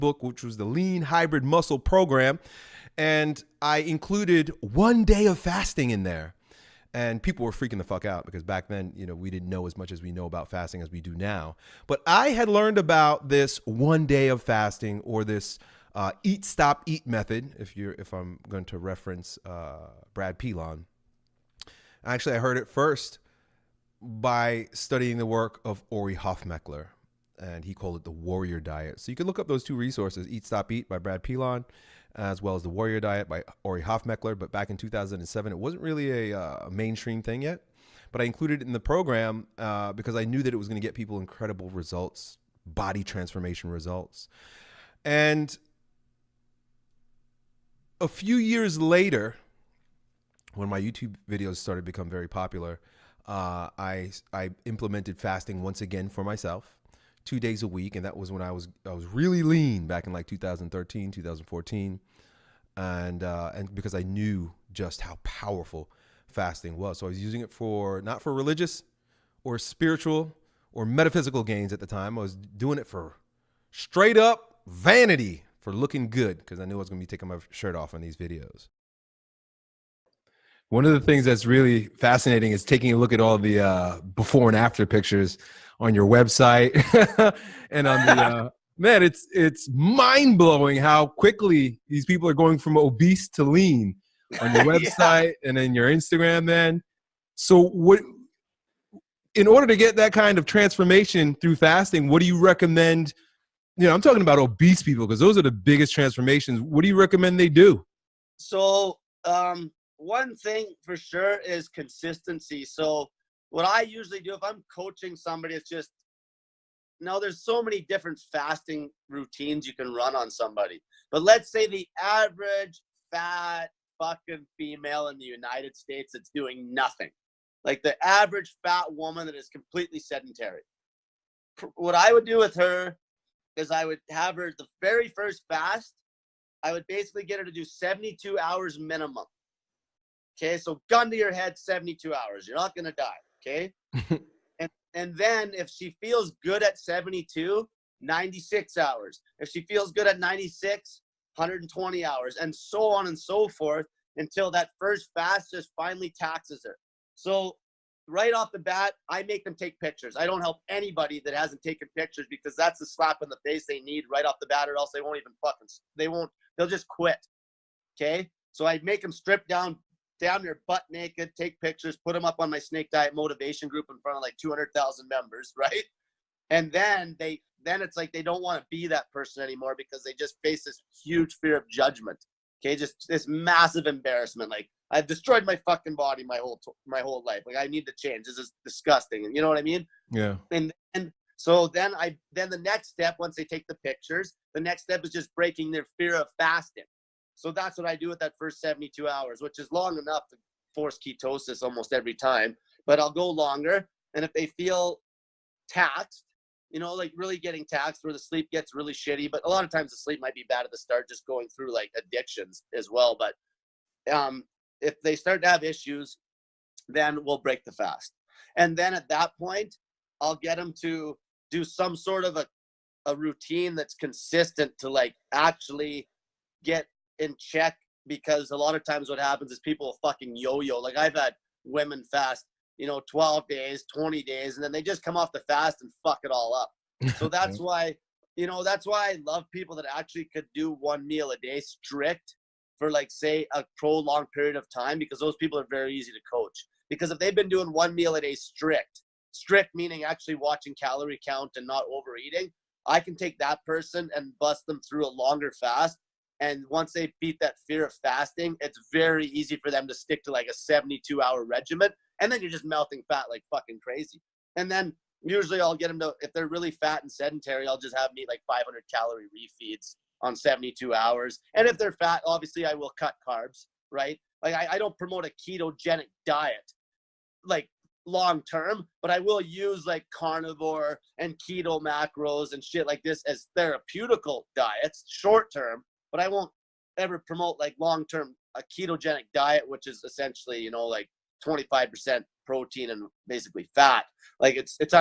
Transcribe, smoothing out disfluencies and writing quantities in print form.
book, which was the Lean Hybrid Muscle Program. And I included 1 day of fasting in there. And people were freaking the fuck out because back then, we didn't know as much as we know about fasting as we do now. But I had learned about this 1 day of fasting, or this eat, stop, eat method, if I'm going to reference Brad Pilon. Actually, I heard it first by studying the work of Ori Hofmeckler, and he called it the Warrior Diet. So you can look up those two resources, Eat, Stop, Eat by Brad Pilon, as well as the Warrior Diet by Ori Hofmeckler. But back in 2007, it wasn't really a mainstream thing yet. But I included it in the program because I knew that it was going to get people incredible results, body transformation results. And a few years later, when my YouTube videos started to become very popular, I implemented fasting once again for myself, 2 days a week. And that was when I was really lean back in like 2013, 2014. And because I knew just how powerful fasting was. So I was using it not for religious or spiritual or metaphysical gains at the time. I was doing it for straight up vanity, for looking good, because I knew I was going to be taking my shirt off on these videos. One of the things that's really fascinating is taking a look at all the before and after pictures on your website and on the man, it's mind blowing how quickly these people are going from obese to lean on your website and then your Instagram, man. So in order to get that kind of transformation through fasting, what do you recommend? I'm talking about obese people because those are the biggest transformations. What do you recommend they do? So, one thing for sure is consistency. So what I usually do if I'm coaching somebody, it's just, there's so many different fasting routines you can run on somebody. But let's say the average fat fucking female in the United States that's doing nothing. Like the average fat woman that is completely sedentary. What I would do with her is I would have her the very first fast. I would basically get her to do 72 hours minimum. Okay, so gun to your head, 72 hours. You're not going to die, okay? and then if she feels good at 72, 96 hours. If she feels good at 96, 120 hours, and so on and so forth until that first fast just finally taxes her. So right off the bat, I make them take pictures. I don't help anybody that hasn't taken pictures because that's the slap in the face they need right off the bat, or else they won't even they'll just quit, okay? So I make them strip down their butt naked, take pictures, put them up on my Snake Diet motivation group in front of like 200,000 members, right? And then it's like they don't want to be that person anymore because they just face this huge fear of judgment. Okay, just this massive embarrassment. Like, I've destroyed my fucking body my whole life. Like, I need to change. This is disgusting. And you know what I mean? Yeah. And so then the next step, once they take the pictures, the next step is just breaking their fear of fasting. So that's what I do with that first 72 hours, which is long enough to force ketosis almost every time. But I'll go longer. And if they feel taxed, like really getting taxed where the sleep gets really shitty, but a lot of times the sleep might be bad at the start, just going through like addictions as well. But if they start to have issues, then we'll break the fast. And then at that point, I'll get them to do some sort of a routine that's consistent to like actually get in check, because a lot of times what happens is people fucking yo-yo. Like, I've had women fast 12 days, 20 days, and then they just come off the fast and fuck it all up. So that's why I love people that actually could do one meal a day strict for like, say, a prolonged period of time, because those people are very easy to coach. Because if they've been doing one meal a day strict meaning actually watching calorie count and not overeating, I can take that person and bust them through a longer fast. And once they beat that fear of fasting, it's very easy for them to stick to like a 72-hour regimen. And then you're just melting fat like fucking crazy. And then usually I'll get them to, if they're really fat and sedentary, I'll just have them eat like 500 calorie refeeds on 72 hours. And if they're fat, obviously I will cut carbs, right? Like I don't promote a ketogenic diet like long term, but I will use like carnivore and keto macros and shit like this as therapeutical diets short term. But I won't ever promote like long-term a ketogenic diet, which is essentially, like 25% protein and basically fat. Like it's